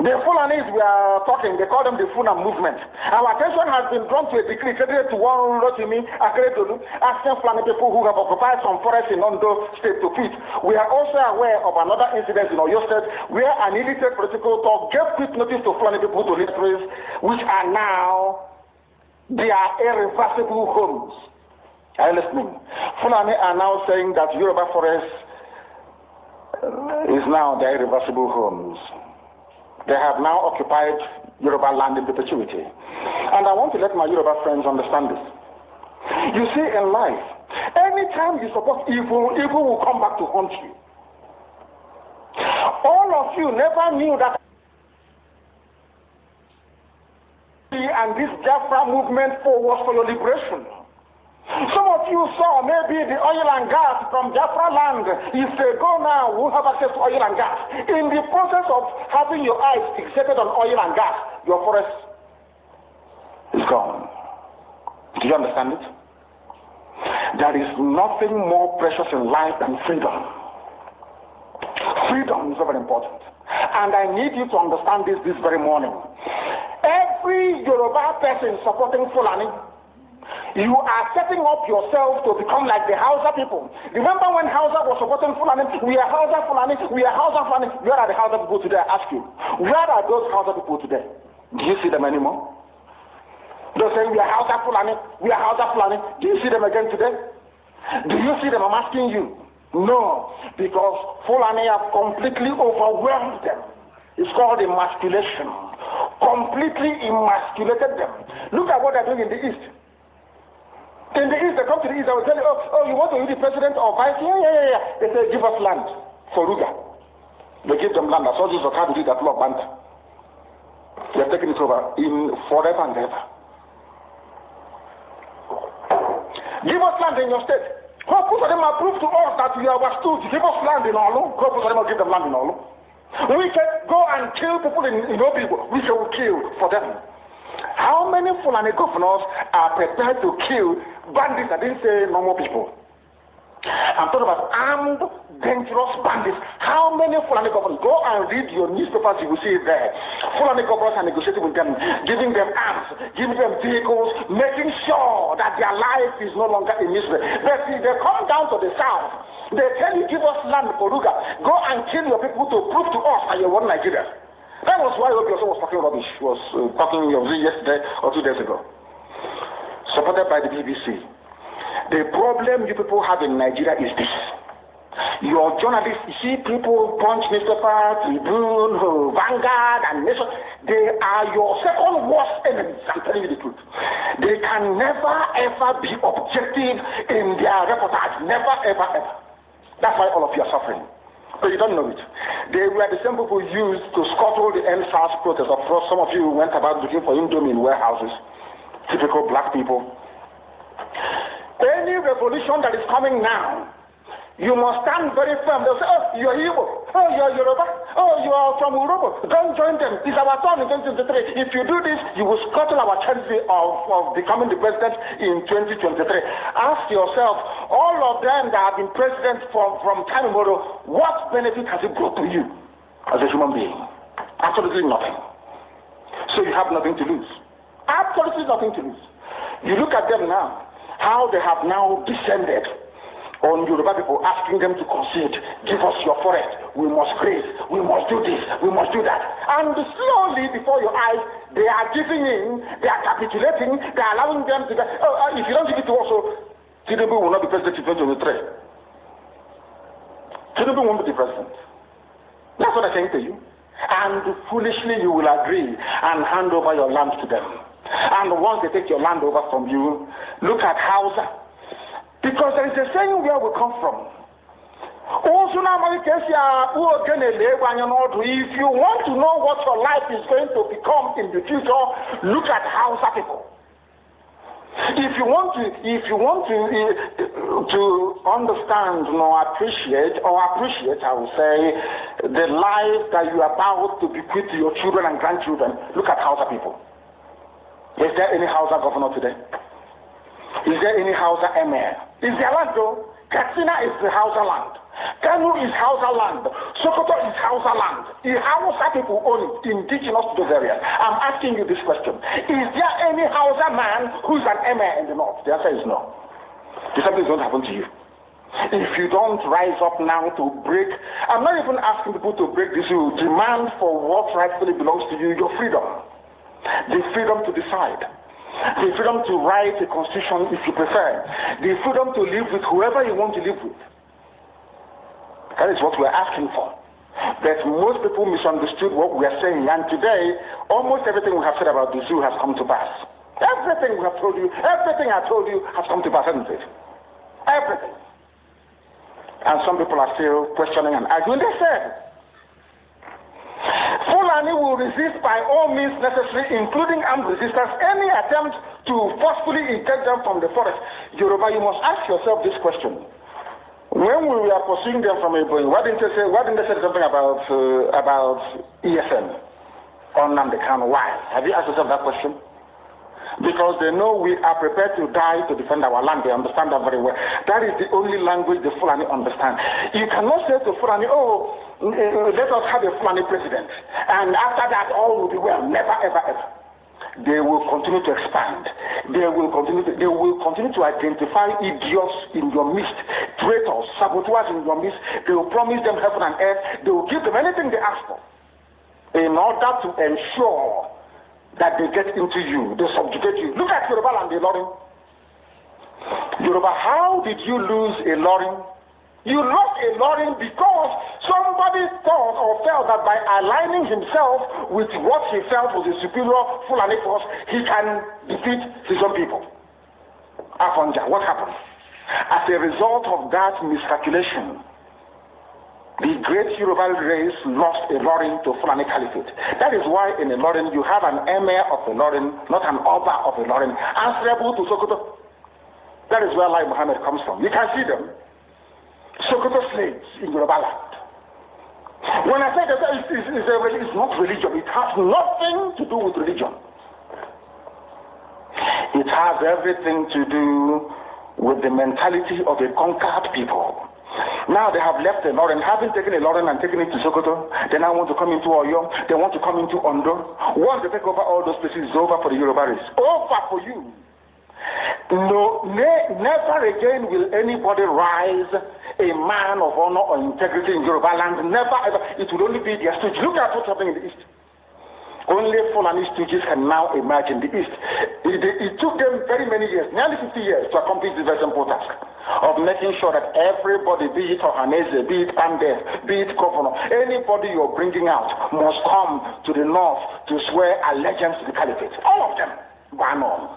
The Fulanis we are talking, they call them the Funa movement. Our attention has been drawn to a decree credited to one Rotimi Akeredolu, asking Fulani people who have occupied some forests in Ondo State to quit. We are also aware of another incident in Oyo State where an illiterate political talk gave quick notice to Fulani people to leave trees, which are now their irreversible homes. Are you listening? Fulani are now saying that Yoruba forest is now their irreversible homes. They have now occupied Yoruba land in perpetuity. And I want to let my Yoruba friends understand this. You see, in life, anytime you support evil, evil will come back to haunt you. All of you never knew that. And this Biafra movement was for your liberation. Some of you saw maybe the oil and gas from Biafra land. If they go now, we'll have access to oil and gas. In the process of having your eyes fixated on oil and gas, your forest is gone. Do you understand it? There is nothing more precious in life than freedom. Freedom is very important. And I need you to understand this very morning. Every Yoruba person supporting Fulani, you are setting up yourself to become like the Hausa people. Remember when Hausa was supporting Fulani? We are Hausa Fulani, we are Hausa Fulani. Where are the Hausa people today? I ask you. Where are those Hausa people today? Do you see them anymore? They're saying we are Hausa Fulani, we are Hausa Fulani. Do you see them again today? Do you see them? I'm asking you. No, because Fulani have completely overwhelmed them. It's called emasculation. Completely emasculated them. Look at what they're doing in the East. In the East, they come to the East, they will tell you, oh, you want to be the president or vice? Yeah. They say, give us land for Ruga. They give them land. As soldiers of how to do that law, Banta. They are taking it over in forever and ever. Give us land in your state. Go put them and prove to us that you are our stood. Give us land in Olu. Go put them and give them land in Olu. We can go and kill people in Obibo. We can kill for them. How many Fulani governors are prepared to kill bandits? I didn't say normal people. I'm talking about armed, dangerous bandits. How many Fulani governors? Go and read your newspapers, you will see it there. Fulani governors are negotiating with them, giving them arms, giving them vehicles, making sure that their life is no longer in misery. But if they come down to the south, they tell you, give us land for Ruga. Go and kill your people to prove to us that you're one Nigeria. That was why Obi was talking rubbish. Was talking yesterday or 2 days ago. Supported by the BBC. The problem you people have in Nigeria is this. Your journalists, you see people, Punch, newspaper, Tribune, Vanguard, and Nation, they are your second worst enemies. I'm telling you the truth. They can never ever be objective in their reportage. Never ever ever. That's why all of you are suffering. But you don't know it. They were the same people used to scuttle the NSAS protest. Of course, some of you went about looking for Indomie in warehouses. Typical black people. Any revolution that is coming now, you must stand very firm. They'll say, oh, you're Igbo. Oh, you're Yoruba. Oh, you are from Urobo. Don't join them. It's our turn in 2023. If you do this, you will scuttle our chances of becoming the president in 2023. Ask yourself, all of them that have been president from time immemorial, what benefit has it brought to you as a human being? Absolutely nothing. So you have nothing to lose. Absolutely nothing to lose. You look at them now, how they have now descended on Yoruba people, asking them to concede, give us your forest, we must graze, we must do this, we must do that. And slowly before your eyes, they are giving in, they are capitulating, they are allowing them to go, if you don't give it to us, Tinubu will not be president in 2023. Tinubu won't be the president. That's what I'm saying to you. And foolishly you will agree and hand over your land to them. And once they take your land over from you, look at Hausa. Because there is a saying where we come from. If you want to know what your life is going to become in the future, look at Hausa people. If you want to understand or appreciate, I will say, the life that you are about to bequeath to your children and grandchildren, look at Hausa people. Is there any Hausa governor today? Is there any Hausa emir? Is there land though? Katsina is the Hausa land. Kanu is Hausa land. Sokoto is Hausa land. The Hausa people own it, indigenous to those areas. I'm asking you this question. Is there any Hausa man who's an emir in the north? The answer is no. The same thing is going to happen to you. If you don't rise up now to break, I'm not even asking people to break this rule. Demand for what rightfully belongs to you, your freedom. The freedom to decide. The freedom to write a constitution if you prefer. The freedom to live with whoever you want to live with. That is what we're asking for. But most people misunderstood what we are saying. And today, almost everything we have said about the zoo has come to pass. Everything we have told you, everything I told you has come to pass, hasn't it? Everything. And some people are still questioning and arguing. They said, Fulani will resist by all means necessary, including armed resistance, any attempt to forcefully eject them from the forest. Yoruba, you must ask yourself this question. When we were pursuing them from Ebonyi, why didn't they say something about ESN on Nnamdi Kanu? Why? Have you asked yourself that question? Because they know we are prepared to die to defend our land. They understand that very well. That is the only language the Fulani understand. You cannot say to Fulani, oh, let us have a Fulani president, and after that all will be well. Never, ever, ever. They will continue to expand. They will continue to identify idiots in your midst, traitors, saboteurs in your midst. They will promise them heaven and earth. They will give them anything they ask for in order to ensure that they get into you, they subjugate you. Look at Yoruba and the Ilorin. Yoruba, how did you lose a Ilorin? You lost a Ilorin because somebody thought or felt that by aligning himself with what he felt was a superior Fulani force, he can defeat his own people. Afonja, what happened? As a result of that miscalculation, the great Yoruba race lost a Ilorin to Fulani Caliphate. That is why in Ilorin you have an emir of Ilorin, not an Oba of Ilorin, answerable to Sokoto. That is where Lai Muhammad comes from. You can see them. Sokoto slaves in Yoruba land. When I say that it's not religion, it has nothing to do with religion. It has everything to do with the mentality of a conquered people. Now they have left Ilorin, having taken Ilorin and taken it to Sokoto. They now want to come into Oyo. They want to come into Ondo. Once they take over all those places, it's over for the Yoruba race. Over for you. No, never again will anybody rise a man of honor or integrity in Yoruba land. Never ever. It will only be their stooges. Look at what's happening in the East. Only Fulani stooges can now emerge in the East. It took them very many years, nearly 50 years, to accomplish this very simple task of making sure that everybody, be it Ohanese, be it Pandef, be it governor, anybody you're bringing out must come to the north to swear allegiance to the caliphate. All of them, ban on.